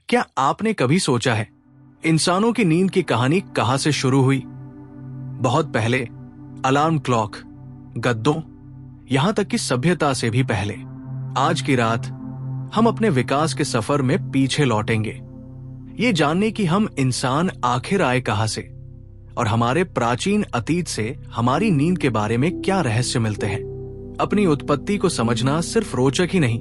क्या आपने कभी सोचा है इंसानों की नींद की कहानी कहां से शुरू हुई? बहुत पहले, अलार्म क्लॉक, गद्दों, यहां तक कि सभ्यता से भी पहले। आज की रात हम अपने विकास के सफर में पीछे लौटेंगे, ये जानने कि हम इंसान आखिर आए कहां से और हमारे प्राचीन अतीत से हमारी नींद के बारे में क्या रहस्य मिलते हैं। अपनी उत्पत्ति को समझना सिर्फ रोचक ही नहीं,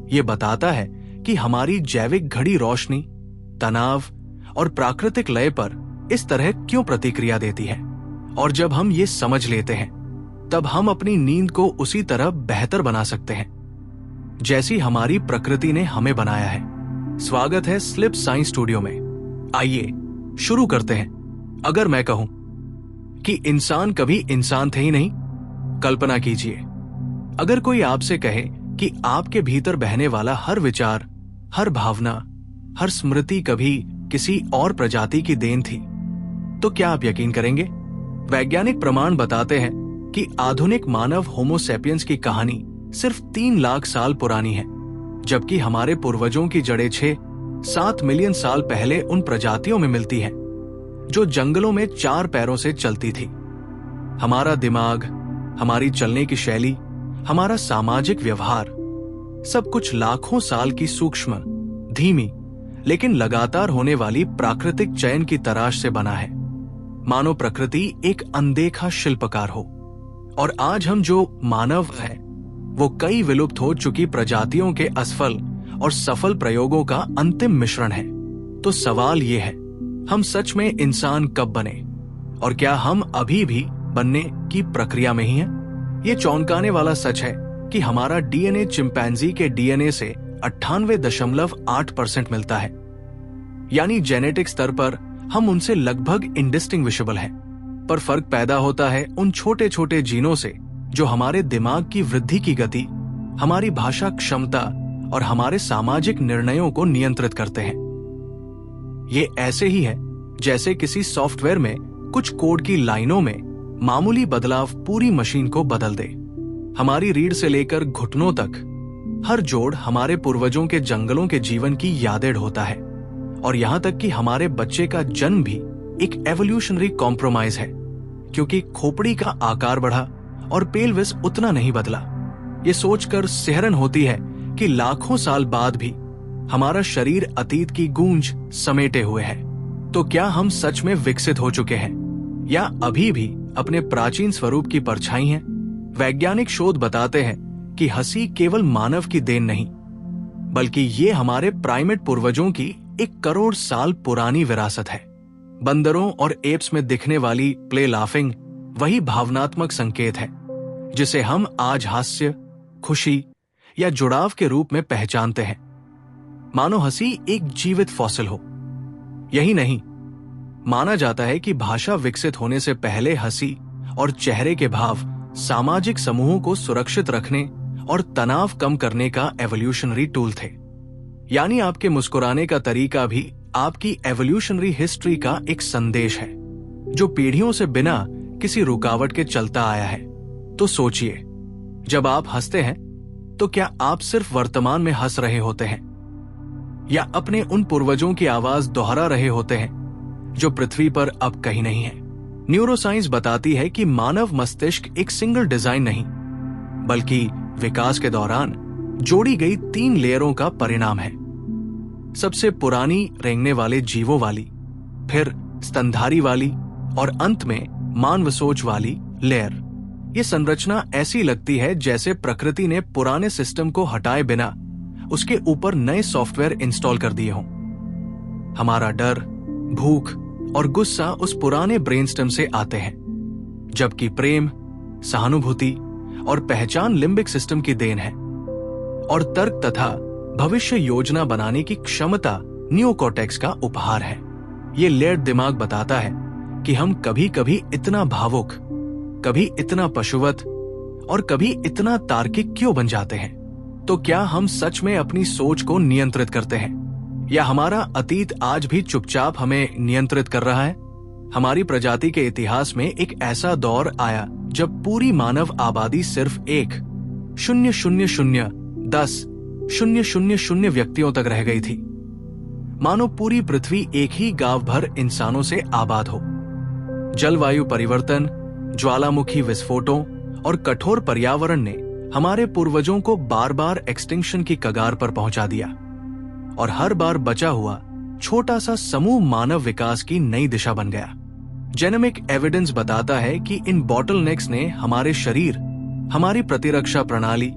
ये बताता है कि हमारी जैविक घड़ी रोशनी, तनाव और प्राकृतिक लय पर इस तरह क्यों प्रतिक्रिया देती है। और जब हम ये समझ लेते हैं, तब हम अपनी नींद को उसी तरह बेहतर बना सकते हैं जैसी हमारी प्रकृति ने हमें बनाया है। स्वागत है स्लिप साइंस स्टूडियो में। आइए शुरू करते हैं। अगर मैं कहूं कि इंसान कभी इंसान थे ही नहीं, कल्पना कीजिए, अगर कोई आपसे कहे कि आपके भीतर बहने वाला हर विचार, हर भावना, हर स्मृति कभी किसी और प्रजाति की देन थी, तो क्या आप यकीन करेंगे? वैज्ञानिक प्रमाण बताते हैं कि आधुनिक मानव होमो सैपियंस की कहानी सिर्फ 3 लाख साल पुरानी है, जबकि हमारे पूर्वजों की जड़ें 6-7 मिलियन साल पहले उन प्रजातियों में मिलती हैं जो जंगलों में 4 पैरों से चलती थी। हमारा दिमाग, हमारी चलने की शैली, हमारा सामाजिक व्यवहार, सब कुछ लाखों साल की सूक्ष्म, धीमी लेकिन लगातार होने वाली प्राकृतिक चयन की तराश से बना है, मानो प्रकृति एक अनदेखा शिल्पकार हो। और आज हम जो मानव हैं, वो कई विलुप्त हो चुकी प्रजातियों के असफल और सफल प्रयोगों का अंतिम मिश्रण है। तो सवाल ये है, हम सच में इंसान कब बने और क्या हम अभी भी बनने की प्रक्रिया में ही हैं? ये चौंकाने वाला सच है कि हमारा डीएनए चिंपैंजी के डीएनए से 98.8% मिलता है, यानी जेनेटिक स्तर पर हम उनसे लगभग इंडिस्टिंग्विशेबल हैं। पर फर्क पैदा होता है उन छोटे छोटे जीनों से जो हमारे दिमाग की वृद्धि की गति, हमारी भाषा क्षमता और हमारे सामाजिक निर्णयों को नियंत्रित करते हैं। ये ऐसे ही है जैसे किसी सॉफ्टवेयर में कुछ कोड की लाइनों में मामूली बदलाव पूरी मशीन को बदल दे। हमारी रीढ़ से लेकर घुटनों तक हर जोड़ हमारे पूर्वजों के जंगलों के जीवन की यादें ढोता है। और यहां तक कि हमारे बच्चे का जन्म भी एक एवोल्यूशनरी कॉम्प्रोमाइज है, क्योंकि खोपड़ी का आकार बढ़ा और पेल्विस उतना नहीं बदला। ये सोचकर सिहरन होती है कि लाखों साल बाद भी हमारा शरीर अतीत की गूंज समेटे हुए है। तो क्या हम सच में विकसित हो चुके हैं या अभी भी अपने प्राचीन स्वरूप की परछाई हैं? वैज्ञानिक शोध बताते हैं कि हंसी केवल मानव की देन नहीं, बल्कि ये हमारे प्राइमेट पूर्वजों की 1 करोड़ साल पुरानी विरासत है। बंदरों और एप्स में दिखने वाली प्ले लाफिंग वही भावनात्मक संकेत है जिसे हम आज हास्य, खुशी या जुड़ाव के रूप में पहचानते हैं, मानो हंसी एक जीवित फॉसिल हो। यही नहीं, माना जाता है कि भाषा विकसित होने से पहले हंसी और चेहरे के भाव सामाजिक समूहों को सुरक्षित रखने और तनाव कम करने का एवोल्यूशनरी टूल थे। यानी आपके मुस्कुराने का तरीका भी आपकी एवोल्यूशनरी हिस्ट्री का एक संदेश है, जो पीढ़ियों से बिना किसी रुकावट के चलता आया है। तो सोचिए, जब आप हंसते हैं तो क्या आप सिर्फ वर्तमान में हंस रहे होते हैं या अपने उन पूर्वजों की आवाज दोहरा रहे होते हैं जो पृथ्वी पर अब कहीं नहीं है? न्यूरोसाइंस बताती है कि मानव मस्तिष्क एक सिंगल डिजाइन नहीं, बल्कि विकास के दौरान जोड़ी गई 3 लेयरों का परिणाम है। सबसे पुरानी रेंगने वाले जीवों वाली, फिर स्तनधारी वाली और अंत में मानवसोच वाली लेयर। ये संरचना ऐसी लगती है जैसे प्रकृति ने पुराने सिस्टम को हटाए बिना उसके ऊपर नए सॉफ्टवेयर इंस्टॉल कर दिए हों। हमारा डर, भूख और गुस्सा उस पुराने ब्रेनस्टेम से आते हैं, जबकि प्रेम, सहानुभूति और पहचान लिम्बिक सिस्टम की देन है। और तर्क तथा भविष्य योजना बनाने की क्षमता नियोकॉर्टेक्स का उपहार है। ये लेयर्ड दिमाग बताता है कि हम कभी कभी इतना भावुक, कभी इतना पशुवत और कभी इतना तार्किक क्यों बन जाते हैं। तो क्या हम सच में अपनी सोच को नियंत्रित करते हैं या हमारा अतीत आज भी चुपचाप हमें नियंत्रित कर रहा है? हमारी प्रजाति के इतिहास में एक ऐसा दौर आया जब पूरी मानव आबादी सिर्फ 1,000-10,000 व्यक्तियों तक रह गई थी। मानो पूरी पृथ्वी एक ही गांव भर इंसानों से आबाद हो। जलवायु परिवर्तन, ज्वालामुखी विस्फोटों और कठोर पर्यावरण ने हमारे पूर्वजों को बार बार एक्सटिंक्शन की कगार पर पहुंचा दिया, और हर बार बचा हुआ छोटा सा समूह मानव विकास की नई दिशा बन गया। जेनेमिक एविडेंस बताता है कि इन बॉटलनेक्स ने हमारे शरीर, हमारी प्रतिरक्षा प्रणाली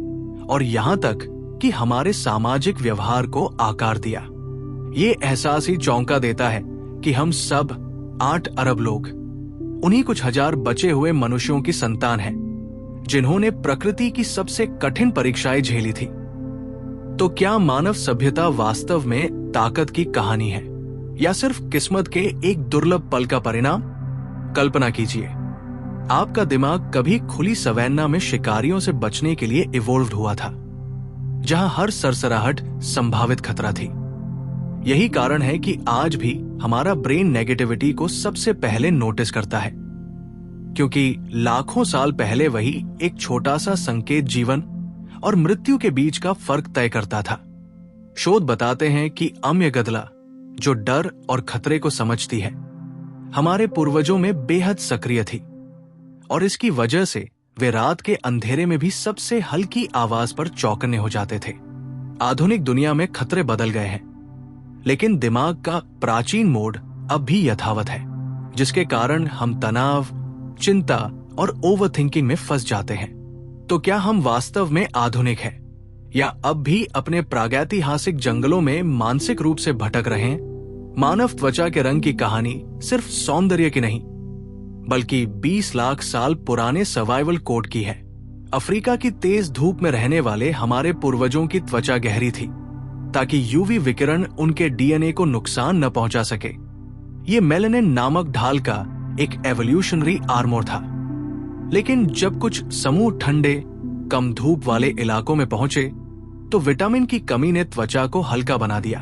और यहां तक कि हमारे सामाजिक व्यवहार को आकार दिया। ये एहसास ही चौंका देता है कि हम सब 8 अरब लोग उन्हीं कुछ हजार बचे हुए मनुष्यों की संतान हैं, जिन्होंने प्रकृति की सबसे कठिन परीक्षाएं झेली थी। तो क्या मानव सभ्यता वास्तव में ताकत की कहानी है, या सिर्फ किस्मत के एक दुर्लभ पल का परिणाम? कल्पना कीजिए, आपका दिमाग कभी खुली सवैन्ना में शिकारियों से बचने के लिए इवोल्व्ड हुआ था, जहां हर सरसराहट संभावित खतरा थी। यही कारण है कि आज भी हमारा ब्रेन नेगेटिविटी को सबसे पहले नोटिस करता है, क्योंकि लाखों साल पहले वही एक छोटा सा संकेत जीवन और मृत्यु के बीच का फर्क तय करता था। शोध बताते हैं कि अम्यगदला, जो डर और खतरे को समझती है, हमारे पूर्वजों में बेहद सक्रिय थी, और इसकी वजह से वे रात के अंधेरे में भी सबसे हल्की आवाज पर चौकन्ने हो जाते थे। आधुनिक दुनिया में खतरे बदल गए हैं, लेकिन दिमाग का प्राचीन मोड अब भी यथावत है, जिसके कारण हम तनाव, चिंता और ओवरथिंकिंग में फंस जाते हैं। तो क्या हम वास्तव में आधुनिक हैं, या अब भी अपने प्रागैतिहासिक जंगलों में मानसिक रूप से भटक रहे हैं? मानव त्वचा के रंग की कहानी सिर्फ सौंदर्य की नहीं, बल्कि 20 लाख साल पुराने सर्वाइवल कोड की है। अफ्रीका की तेज धूप में रहने वाले हमारे पूर्वजों की त्वचा गहरी थी, ताकि यूवी विकिरण उनके डीएनए को नुकसान न पहुंचा सके। ये मेलानिन नामक ढाल का एक एवोल्यूशनरी आर्मोर था। लेकिन जब कुछ समूह ठंडे, कम धूप वाले इलाकों में पहुंचे, तो विटामिन की कमी ने त्वचा को हल्का बना दिया,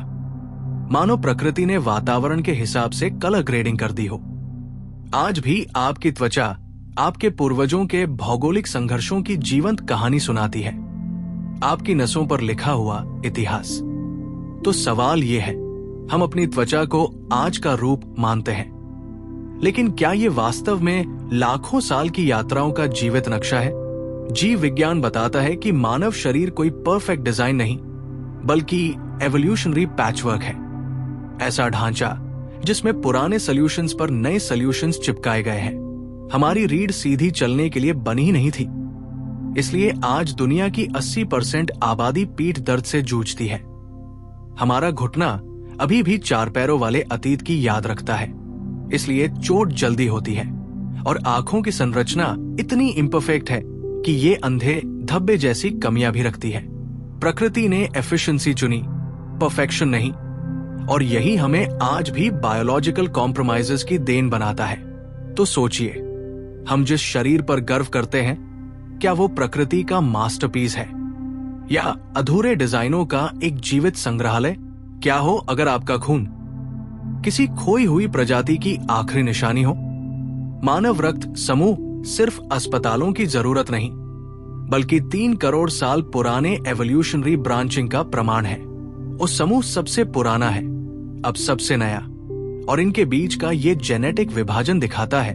मानो प्रकृति ने वातावरण के हिसाब से कलर ग्रेडिंग कर दी हो। आज भी आपकी त्वचा आपके पूर्वजों के भौगोलिक संघर्षों की जीवंत कहानी सुनाती है, आपकी नसों पर लिखा हुआ इतिहास। तो सवाल यह है, हम अपनी त्वचा को आज का रूप मानते हैं, लेकिन क्या ये वास्तव में लाखों साल की यात्राओं का जीवित नक्शा है? जीव विज्ञान बताता है कि मानव शरीर कोई परफेक्ट डिजाइन नहीं, बल्कि एवोल्यूशनरी पैचवर्क है। ऐसा ढांचा जिसमें पुराने सॉल्यूशंस पर नए सॉल्यूशंस चिपकाए गए हैं। हमारी रीढ़ सीधी चलने के लिए बनी ही नहीं थी, इसलिए आज दुनिया की 80% आबादी पीठ दर्द से जूझती है। हमारा घुटना अभी भी 4 पैरों वाले अतीत की याद रखता है, इसलिए चोट जल्दी होती है, और आंखों की संरचना इतनी इम्परफेक्ट है कि ये अंधे धब्बे जैसी कमियां भी रखती है। प्रकृति ने एफिशिएंसी चुनी, परफेक्शन नहीं, और यही हमें आज भी बायोलॉजिकल कॉम्प्रोमाइजेस की देन बनाता है। तो सोचिए, हम जिस शरीर पर गर्व करते हैं, क्या वो प्रकृति का मास्टरपीस है, या अधूरे डिजाइनों का एक जीवित संग्रहालय? क्या हो अगर आपका खून किसी खोई हुई प्रजाति की आखिरी निशानी हो? मानव रक्त समूह सिर्फ अस्पतालों की जरूरत नहीं, बल्कि 3 करोड़ साल पुराने एवोल्यूशनरी ब्रांचिंग का प्रमाण है। उस समूह सबसे पुराना है, अब सबसे नया, और इनके बीच का ये जेनेटिक विभाजन दिखाता है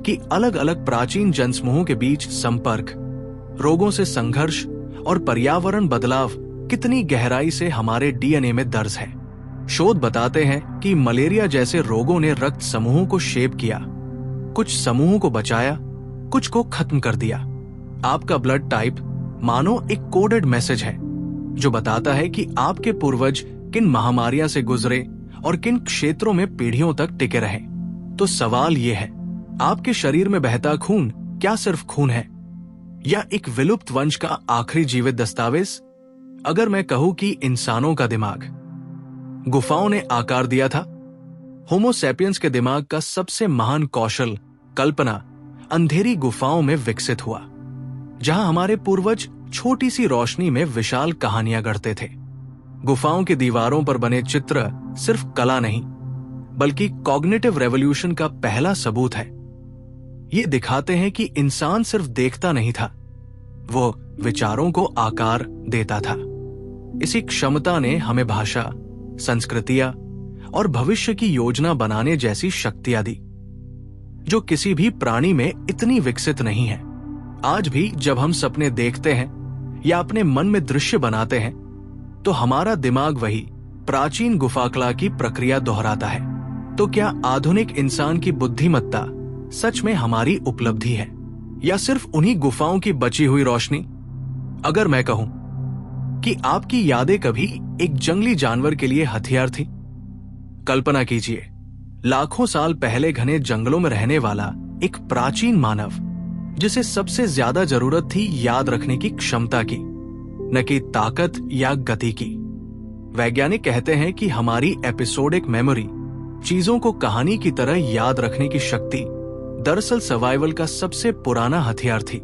कि अलग अलग प्राचीन जनसमूहों के बीच संपर्क, रोगों से संघर्ष और पर्यावरण बदलाव कितनी गहराई से हमारे डीएनए में दर्ज है। शोध बताते हैं कि मलेरिया जैसे रोगों ने रक्त समूहों को शेप किया, कुछ समूहों को बचाया, कुछ को खत्म कर दिया। आपका ब्लड टाइप मानो एक कोडेड मैसेज है, जो बताता है कि आपके पूर्वज किन महामारियां से गुजरे और किन क्षेत्रों में पीढ़ियों तक टिके रहे। तो सवाल यह है, आपके शरीर में बहता खून क्या सिर्फ खून है, या एक विलुप्त वंश का आखिरी जीवित दस्तावेज? अगर मैं कहूं कि इंसानों का दिमाग गुफाओं ने आकार दिया था, होमो सैपियंस के दिमाग का सबसे महान कौशल, कल्पना, अंधेरी गुफाओं में विकसित हुआ, जहां हमारे पूर्वज छोटी सी रोशनी में विशाल कहानियां गढ़ते थे। गुफाओं की दीवारों पर बने चित्र सिर्फ कला नहीं, बल्कि कॉग्निटिव रेवोल्यूशन का पहला सबूत है। ये दिखाते हैं कि इंसान सिर्फ देखता नहीं था, वो विचारों को आकार देता था। इसी क्षमता ने हमें भाषा, संस्कृतियां और भविष्य की योजना बनाने जैसी शक्तियां दी, जो किसी भी प्राणी में इतनी विकसित नहीं है। आज भी जब हम सपने देखते हैं या अपने मन में दृश्य बनाते हैं, तो हमारा दिमाग वही प्राचीन गुफाकला की प्रक्रिया दोहराता है। तो क्या आधुनिक इंसान की बुद्धिमत्ता सच में हमारी उपलब्धि है या सिर्फ उन्हीं गुफाओं की बची हुई रोशनी? अगर मैं कहूं कि आपकी यादें कभी एक जंगली जानवर के लिए हथियार थी, कल्पना कीजिए, लाखों साल पहले घने जंगलों में रहने वाला एक प्राचीन मानव, जिसे सबसे ज्यादा जरूरत थी याद रखने की क्षमता की, न कि ताकत या गति की। वैज्ञानिक कहते हैं कि हमारी एपिसोडिक मेमोरी, चीजों को कहानी की तरह याद रखने की शक्ति, दरअसल सर्वाइवल का सबसे पुराना हथियार थी,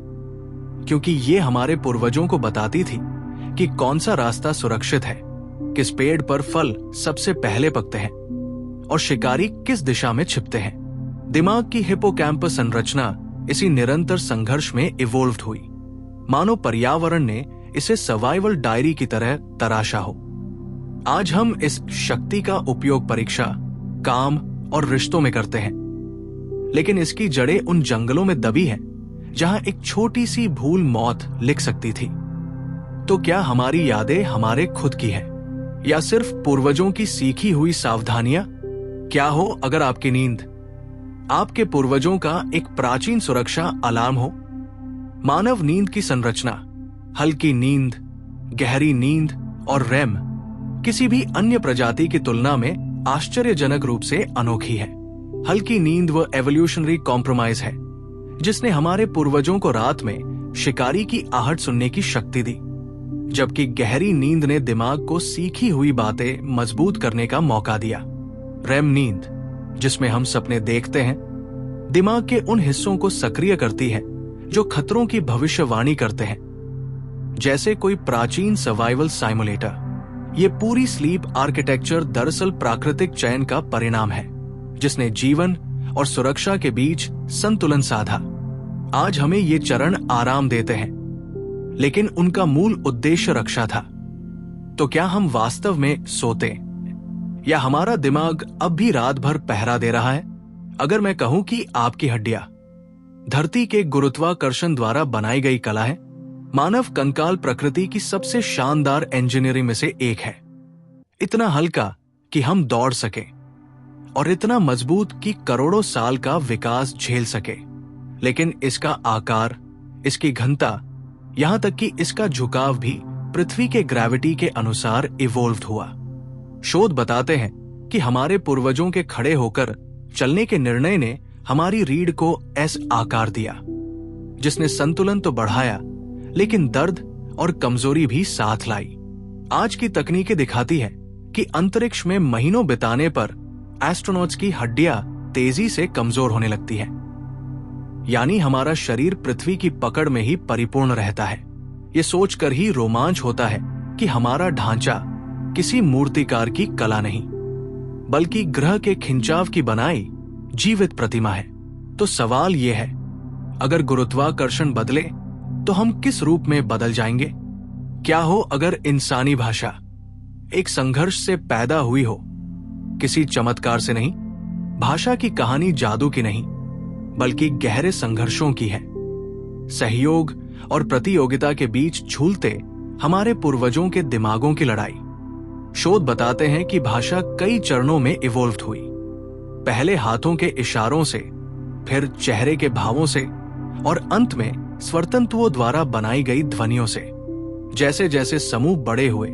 क्योंकि ये हमारे पूर्वजों को बताती थी कि कौन सा रास्ता सुरक्षित है, किस पेड़ पर फल सबसे पहले पकते हैं और शिकारी किस दिशा में छिपते हैं। दिमाग की हिप्पोकैम्पस संरचना इसी निरंतर संघर्ष में इवोल्व्ड हुई, मानो पर्यावरण ने इसे सर्वाइवल डायरी की तरह तराशा हो। आज हम इस शक्ति का उपयोग परीक्षा, काम और रिश्तों में करते हैं, लेकिन इसकी जड़ें उन जंगलों में दबी हैं जहां एक छोटी सी भूल मौत लिख सकती थी। तो क्या हमारी यादें हमारे खुद की हैं या सिर्फ पूर्वजों की सीखी हुई सावधानियां? क्या हो अगर आपकी नींद आपके पूर्वजों का एक प्राचीन सुरक्षा अलार्म हो? मानव नींद की संरचना, हल्की नींद, गहरी नींद और रैम किसी भी अन्य प्रजाति की तुलना में आश्चर्यजनक रूप से अनोखी है। हल्की नींद वो एवोल्यूशनरी कॉम्प्रोमाइज है जिसने हमारे पूर्वजों को रात में शिकारी की आहट सुनने की शक्ति दी, जबकि गहरी नींद ने दिमाग को सीखी हुई बातें मजबूत करने का मौका दिया। रैम नींद, जिसमें हम सपने देखते हैं, दिमाग के उन हिस्सों को सक्रिय करती है जो खतरों की भविष्यवाणी करते हैं, जैसे कोई प्राचीन सर्वाइवल साइमुलेटर। ये पूरी स्लीप आर्किटेक्चर दरअसल प्राकृतिक चयन का परिणाम है, जिसने जीवन और सुरक्षा के बीच संतुलन साधा। आज हमें ये चरण आराम देते हैं, लेकिन उनका मूल उद्देश्य रक्षा था। तो क्या हम वास्तव में सोते या हमारा दिमाग अब भी रात भर पहरा दे रहा है? अगर मैं कहूं कि आपकी हड्डियां धरती के गुरुत्वाकर्षण द्वारा बनाई गई कला है, मानव कंकाल प्रकृति की सबसे शानदार इंजीनियरिंग में से एक है। इतना हल्का कि हम दौड़ सके और इतना मजबूत कि करोड़ों साल का विकास झेल सके, लेकिन इसका आकार, इसकी घनता, यहां तक कि इसका झुकाव भी पृथ्वी के ग्रेविटी के अनुसार इवोल्व्ड हुआ। शोध बताते हैं कि हमारे पूर्वजों के खड़े होकर चलने के निर्णय ने हमारी रीढ़ को एस आकार दिया, जिसने संतुलन तो बढ़ाया लेकिन दर्द और कमजोरी भी साथ लाई। आज की तकनीकें दिखाती है कि अंतरिक्ष में महीनों बिताने पर एस्ट्रोनॉट्स की हड्डियां तेजी से कमजोर होने लगती हैं, यानी हमारा शरीर पृथ्वी की पकड़ में ही परिपूर्ण रहता है। ये सोचकर ही रोमांच होता है कि हमारा ढांचा किसी मूर्तिकार की कला नहीं, बल्कि ग्रह के खिंचाव की बनाई जीवित प्रतिमा है। तो सवाल यह है, अगर गुरुत्वाकर्षण बदले तो हम किस रूप में बदल जाएंगे? क्या हो अगर इंसानी भाषा एक संघर्ष से पैदा हुई हो, किसी चमत्कार से नहीं? भाषा की कहानी जादू की नहीं, बल्कि गहरे संघर्षों की है। सहयोग और प्रतियोगिता के बीच झूलते हमारे पूर्वजों के दिमागों की लड़ाई। शोध बताते हैं कि भाषा कई चरणों में इवोल्व्ड हुई, पहले हाथों के इशारों से, फिर चेहरे के भावों से और अंत में स्वरतंतुओं द्वारा बनाई गई ध्वनियों से। जैसे जैसे समूह बड़े हुए,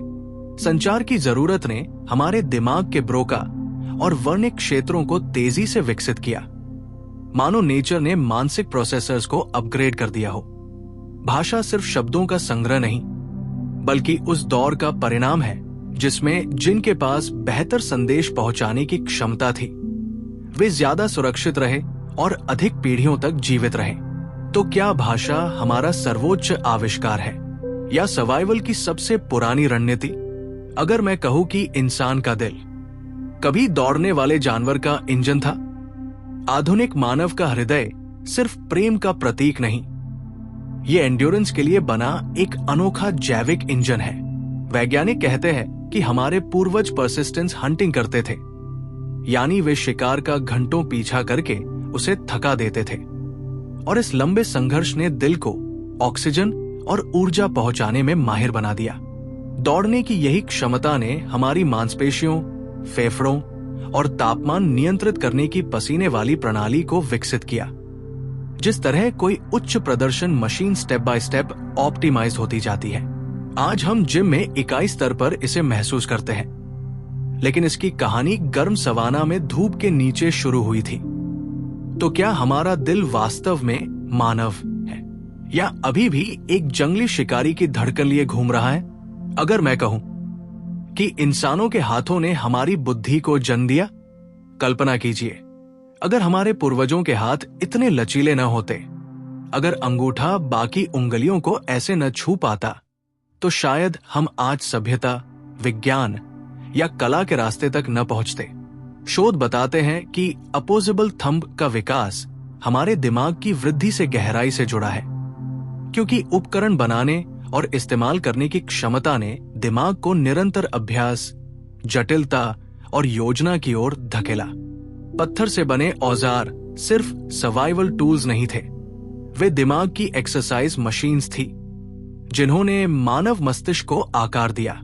संचार की जरूरत ने हमारे दिमाग के ब्रोका और वर्णिक क्षेत्रों को तेजी से विकसित किया, मानो नेचर ने मानसिक प्रोसेसर्स को अपग्रेड कर दिया हो। भाषा सिर्फ शब्दों का संग्रह नहीं, बल्कि उस दौर का परिणाम है जिसमें जिनके पास बेहतर संदेश पहुंचाने की क्षमता थी, वे ज्यादा सुरक्षित रहे और अधिक पीढ़ियों तक जीवित रहे। तो क्या भाषा हमारा सर्वोच्च आविष्कार है या सर्वाइवल की सबसे पुरानी रणनीति? अगर मैं कहूं कि इंसान का दिल कभी दौड़ने वाले जानवर का इंजन था, आधुनिक मानव का हृदय सिर्फ प्रेम का प्रतीक नहीं, ये एंड्योरेंस के लिए बना एक अनोखा जैविक इंजन है। वैज्ञानिक कहते हैं कि हमारे पूर्वज परसिस्टेंस हंटिंग करते थे, यानी वे शिकार का घंटों पीछा करके उसे थका देते थे। और इस लंबे संघर्ष ने दिल को ऑक्सीजन और ऊर्जा पहुंचाने में माहिर बना दिया। दौड़ने की यही क्षमता ने हमारी मांसपेशियों, फेफड़ों और तापमान नियंत्रित करने की पसीने वाली प्रणाली को विकसित किया। जिस तरह कोई उच्च प्रदर्शन machine step by step optimise होती जाती है, आज हम जिम में इकाई स्तर पर इसे महसूस करते हैं। लेकिन इसकी कहानी गर्म सवाना में धूप के नीचे शुरू हुई थी। तो क्या हमारा दिल वास्तव में मानव है, या अभी भी एक जंगली शिकारी की धड़कन लिए घूम रहा है? अगर मैं कहूं कि इंसानों के हाथों ने हमारी बुद्धि को जन्म दिया, कल्पना कीजिए अगर हमारे पूर्वजों के हाथ इतने लचीले न होते, अगर अंगूठा बाकी उंगलियों को ऐसे न छू पाता, तो शायद हम आज सभ्यता, विज्ञान या कला के रास्ते तक न पहुंचते। शोध बताते हैं कि अपोजिबल थंब का विकास हमारे दिमाग की वृद्धि से गहराई से जुड़ा है, क्योंकि उपकरण बनाने और इस्तेमाल करने की क्षमता ने दिमाग को निरंतर अभ्यास, जटिलता और योजना की ओर धकेला। पत्थर से बने औजार सिर्फ सर्वाइवल टूल्स नहीं थे, वे दिमाग की एक्सरसाइज मशीन्स थी, जिन्होंने मानव मस्तिष्क को आकार दिया।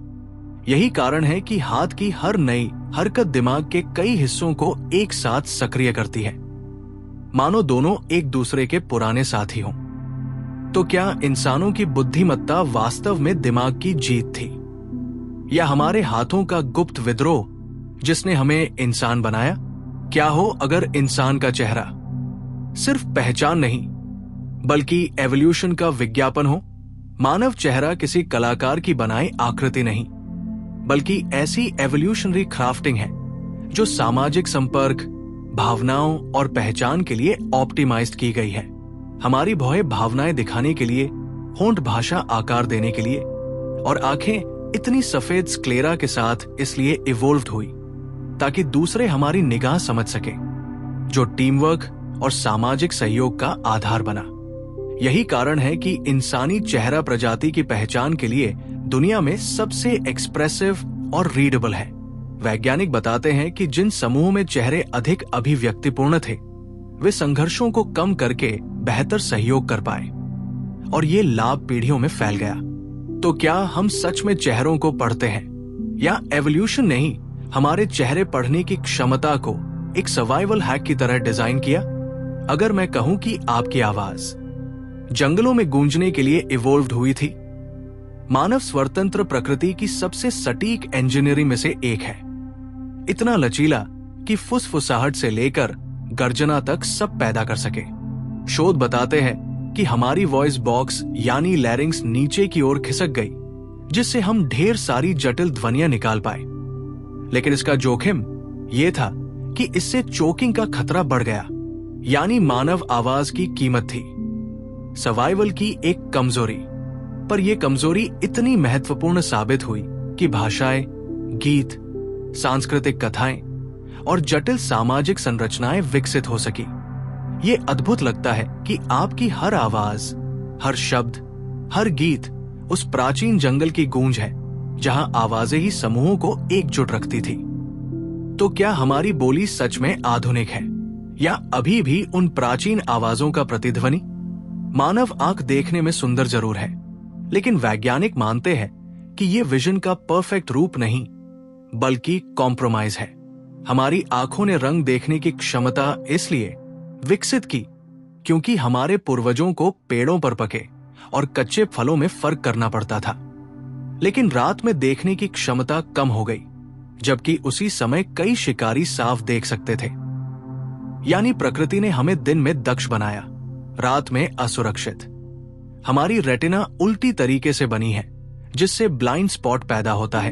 यही कारण है कि हाथ की हर नई हरकत दिमाग के कई हिस्सों को एक साथ सक्रिय करती है, मानो दोनों एक दूसरे के पुराने साथी हों। तो क्या इंसानों की बुद्धिमत्ता वास्तव में दिमाग की जीत थी, या हमारे हाथों का गुप्त विद्रोह जिसने हमें इंसान बनाया? क्या हो अगर इंसान का चेहरा सिर्फ पहचान नहीं बल्कि एवोल्यूशन का विज्ञापन हो? मानव चेहरा किसी कलाकार की बनाई आकृति नहीं, बल्कि ऐसी एवोल्यूशनरी क्राफ्टिंग है जो सामाजिक संपर्क, भावनाओं और पहचान के लिए ऑप्टिमाइज्ड की गई है। हमारी भौहें भावनाएं दिखाने के लिए, होंठ भाषा आकार देने के लिए, और आंखें इतनी सफेद स्क्लेरा के साथ इसलिए इवोल्व्ड हुई ताकि दूसरे हमारी निगाह समझ सके, जो टीम वर्क और सामाजिक सहयोग का आधार बना। यही कारण है कि इंसानी चेहरा प्रजाति की पहचान के लिए दुनिया में सबसे एक्सप्रेसिव और रीडेबल है। वैज्ञानिक बताते हैं कि जिन समूहों में चेहरे अधिक अभिव्यक्तिपूर्ण थे, वे संघर्षों को कम करके बेहतर सहयोग कर पाए, और ये लाभ पीढ़ियों में फैल गया। तो क्या हम सच में चेहरों को पढ़ते हैं, या एवोल्यूशन ने ही हमारे चेहरे पढ़ने की क्षमता को एक सर्वाइवल हैक की तरह डिजाइन किया? अगर मैं कहूं कि आपकी आवाज जंगलों में गूंजने के लिए इवोल्व्ड हुई थी, मानव स्वतंत्र प्रकृति की सबसे सटीक इंजीनियरिंग में से एक है, इतना लचीला कि फुसफुसाहट से लेकर गर्जना तक सब पैदा कर सके। शोध बताते हैं कि हमारी वॉइस बॉक्स यानी लैरिंग्स नीचे की ओर खिसक गई, जिससे हम ढेर सारी जटिल ध्वनियां निकाल पाए। लेकिन इसका जोखिम यह था कि इससे चोकिंग का खतरा बढ़ गया, यानी मानव आवाज की कीमत थी सर्वाइवल की एक कमजोरी। पर यह कमजोरी इतनी महत्वपूर्ण साबित हुई कि भाषाएं, गीत, सांस्कृतिक कथाएं और जटिल सामाजिक संरचनाएं विकसित हो सकी। ये अद्भुत लगता है कि आपकी हर आवाज, हर शब्द, हर गीत उस प्राचीन जंगल की गूंज है जहां आवाजें ही समूहों को एकजुट रखती थी। तो क्या हमारी बोली सच में आधुनिक है, या अभी भी उन प्राचीन आवाजों का प्रतिध्वनि? मानव आंख देखने में सुंदर जरूर है, लेकिन वैज्ञानिक मानते हैं कि ये विजन का परफेक्ट रूप नहीं, बल्कि कॉम्प्रोमाइज है। हमारी आंखों ने रंग देखने की क्षमता इसलिए विकसित की क्योंकि हमारे पूर्वजों को पेड़ों पर पके और कच्चे फलों में फर्क करना पड़ता था। लेकिन रात में देखने की क्षमता कम हो गई, जबकि उसी समय कई शिकारी साफ देख सकते थे। यानी प्रकृति ने हमें दिन में दक्ष बनाया, रात में असुरक्षित। हमारी रेटिना उल्टी तरीके से बनी है, जिससे ब्लाइंड स्पॉट पैदा होता है,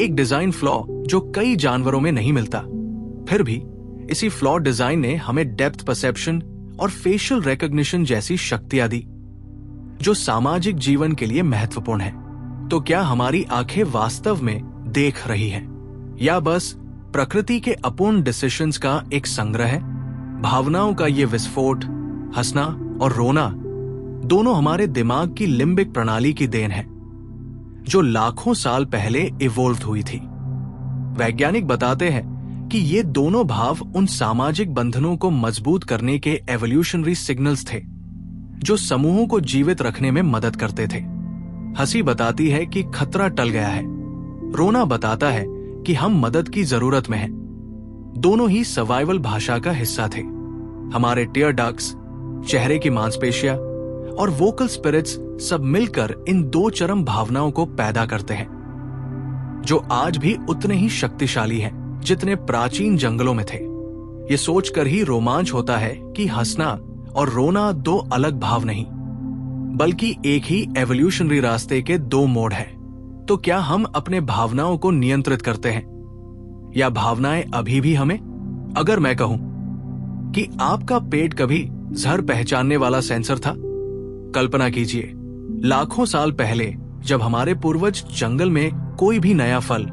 एक डिजाइन फ्लॉ जो कई जानवरों में नहीं मिलता। फिर भी इसी फ्लॉ डिजाइन ने हमें डेप्थ परसेप्शन और फेशियल रिकॉग्निशन जैसी शक्तियां दी, जो सामाजिक जीवन के लिए महत्वपूर्ण है। तो क्या हमारी आंखें वास्तव में देख रही हैं, या बस प्रकृति के अपूर्ण डिसीजंस का एक संग्रह है? भावनाओं का ये विस्फोट, हंसना और रोना, दोनों हमारे दिमाग की लिम्बिक प्रणाली की देन है, जो लाखों साल पहले इवोल्व हुई थी। वैज्ञानिक बताते हैं कि ये दोनों भाव उन सामाजिक बंधनों को मजबूत करने के एवोल्यूशनरी सिग्नल्स थे जो समूहों को जीवित रखने में मदद करते थे। हंसी बताती है कि खतरा टल गया है, रोना बताता है कि हम मदद की जरूरत में हैं। दोनों ही सर्वाइवल भाषा का हिस्सा थे। हमारे टीयर डक्ट्स, चेहरे की मांसपेशियां और वोकल स्पिरिट्स सब मिलकर इन दो चरम भावनाओं को पैदा करते हैं, जो आज भी उतने ही शक्तिशाली हैं जितने प्राचीन जंगलों में थे। ये सोचकर ही रोमांच होता है कि हंसना और रोना दो अलग भाव नहीं, बल्कि एक ही एवोल्यूशनरी रास्ते के दो मोड़ हैं। तो क्या हम अपने भावनाओं को नियंत्रित करते हैं या भावनाएं अभी भी हमें? अगर मैं कहूं कि आपका पेट कभी जहर पहचानने वाला सेंसर था, कल्पना कीजिए लाखों साल पहले जब हमारे पूर्वज जंगल में कोई भी नया फल,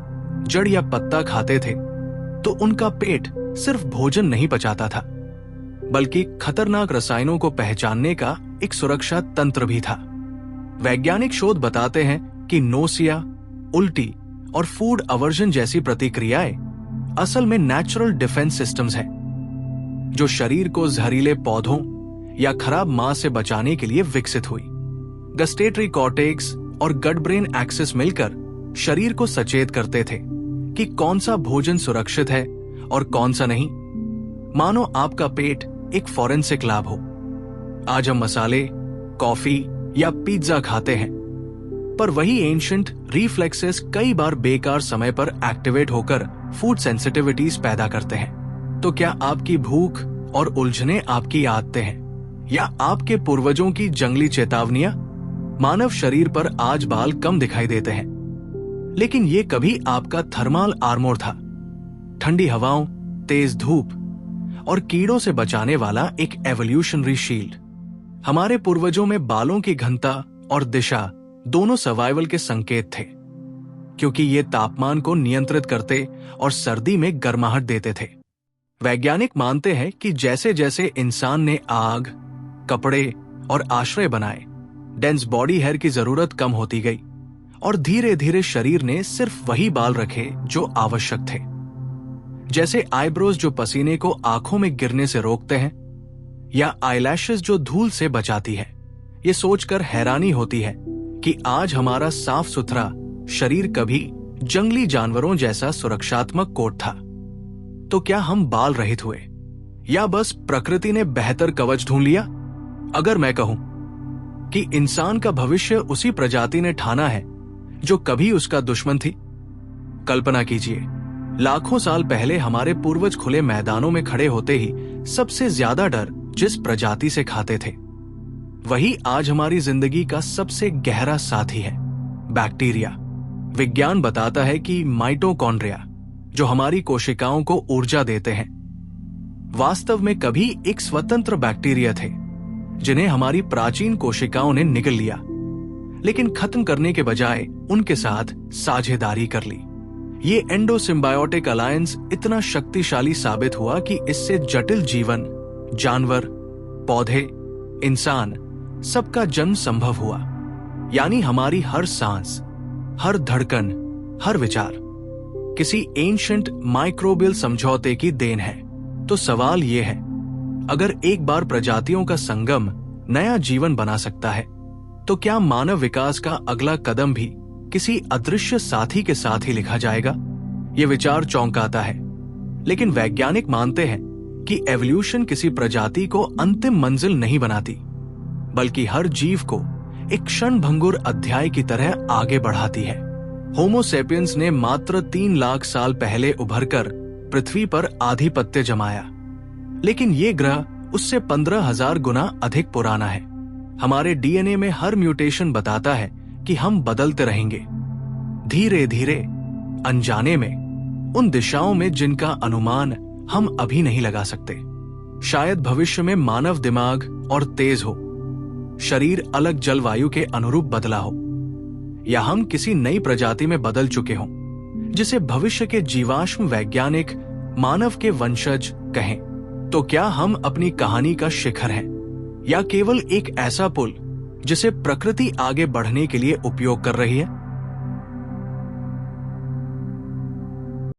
जड़ या पत्ता खाते थे तो उनका पेट सिर्फ भोजन नहीं पचाता था, बल्कि खतरनाक रसायनों को पहचानने का एक सुरक्षा तंत्र भी था। वैज्ञानिक शोध बताते हैं कि नोसिया, उल्टी और फूड अवर्जन जैसी प्रतिक्रियाएं असल में नेचुरल डिफेंस सिस्टम्स हैं, जो शरीर को जहरीले पौधों या खराब मांस से बचाने के लिए विकसित हुई। गस्टेटरी कॉर्टेक्स और गट ब्रेन एक्सिस मिलकर शरीर को सचेत करते थे कि कौन सा भोजन सुरक्षित है और कौन सा नहीं। मानो आपका पेट एक फॉरेंसिक लैब हो। आज हम मसाले, कॉफी या पिज्जा खाते हैं, पर वही एंशिएंट रिफ्लेक्सेस कई बार बेकार समय पर एक्टिवेट होकर फूड सेंसिटिविटीज पैदा करते हैं। तो क्या आपकी भूख और उलझने आपकी आदतें हैं या आपके पूर्वजों की जंगली चेतावनियां? मानव शरीर पर आज बाल कम दिखाई देते हैं, लेकिन ये कभी आपका थर्मल आर्मोर था, ठंडी हवाओं, तेज धूप और कीड़ों से बचाने वाला एक एवोल्यूशनरी शील्ड। हमारे पूर्वजों में बालों की घनता और दिशा दोनों सर्वाइवल के संकेत थे, क्योंकि ये तापमान को नियंत्रित करते और सर्दी में गर्माहट देते थे। वैज्ञानिक मानते हैं कि जैसे जैसे इंसान ने आग, कपड़े और आश्रय बनाए, डेंस बॉडी हेयर की जरूरत कम होती गई और धीरे धीरे शरीर ने सिर्फ वही बाल रखे जो आवश्यक थे, जैसे आईब्रोज जो पसीने को आंखों में गिरने से रोकते हैं या आईलैशेस जो धूल से बचाती है। ये सोचकर हैरानी होती है कि आज हमारा साफ सुथरा शरीर कभी जंगली जानवरों जैसा सुरक्षात्मक कोट था। तो क्या हम बाल रहित हुए या बस प्रकृति ने बेहतर कवच ढूंढ लिया? अगर मैं कहूं कि इंसान का भविष्य उसी प्रजाति ने ठाना है जो कभी उसका दुश्मन थी। कल्पना कीजिए, लाखों साल पहले हमारे पूर्वज खुले मैदानों में खड़े होते ही सबसे ज्यादा डर जिस प्रजाति से खाते थे, वही आज हमारी जिंदगी का सबसे गहरा साथी है, बैक्टीरिया। विज्ञान बताता है कि माइटोकॉन्ड्रिया, जो हमारी कोशिकाओं को ऊर्जा देते हैं, वास्तव में कभी एक स्वतंत्र बैक्टीरिया थे जिन्हें हमारी प्राचीन कोशिकाओं ने निगल लिया, लेकिन खत्म करने के बजाय उनके साथ साझेदारी कर ली। ये एंडोसिम्बायोटिक अलायंस इतना शक्तिशाली साबित हुआ कि इससे जटिल जीवन, जानवर, पौधे, इंसान सबका जन्म संभव हुआ। यानी हमारी हर सांस, हर धड़कन, हर विचार किसी एंशिएंट माइक्रोबियल समझौते की देन है। तो सवाल ये है, अगर एक बार प्रजातियों का संगम नया जीवन बना सकता है, तो क्या मानव विकास का अगला कदम भी किसी अदृश्य साथी के साथ ही लिखा जाएगा? यह विचार चौंकाता है, लेकिन वैज्ञानिक मानते हैं कि एवोल्यूशन किसी प्रजाति को अंतिम मंजिल नहीं बनाती, बल्कि हर जीव को एक क्षणभंगुर अध्याय की तरह आगे बढ़ाती है। होमो सेपियंस ने मात्र 3 लाख साल पहले उभरकर पृथ्वी पर आधिपत्य जमाया, लेकिन ये ग्रह उससे 15,000 गुना अधिक पुराना है। हमारे डीएनए में हर म्यूटेशन बताता है कि हम बदलते रहेंगे, धीरे धीरे, अनजाने में, उन दिशाओं में जिनका अनुमान हम अभी नहीं लगा सकते। शायद भविष्य में मानव दिमाग और तेज हो, शरीर अलग जलवायु के अनुरूप बदला हो, या हम किसी नई प्रजाति में बदल चुके हों, जिसे भविष्य के जीवाश्म वैज्ञानिक मानव के वंशज कहें। तो क्या हम अपनी कहानी का शिखर हैं, या केवल एक ऐसा पुल जिसे प्रकृति आगे बढ़ने के लिए उपयोग कर रही है?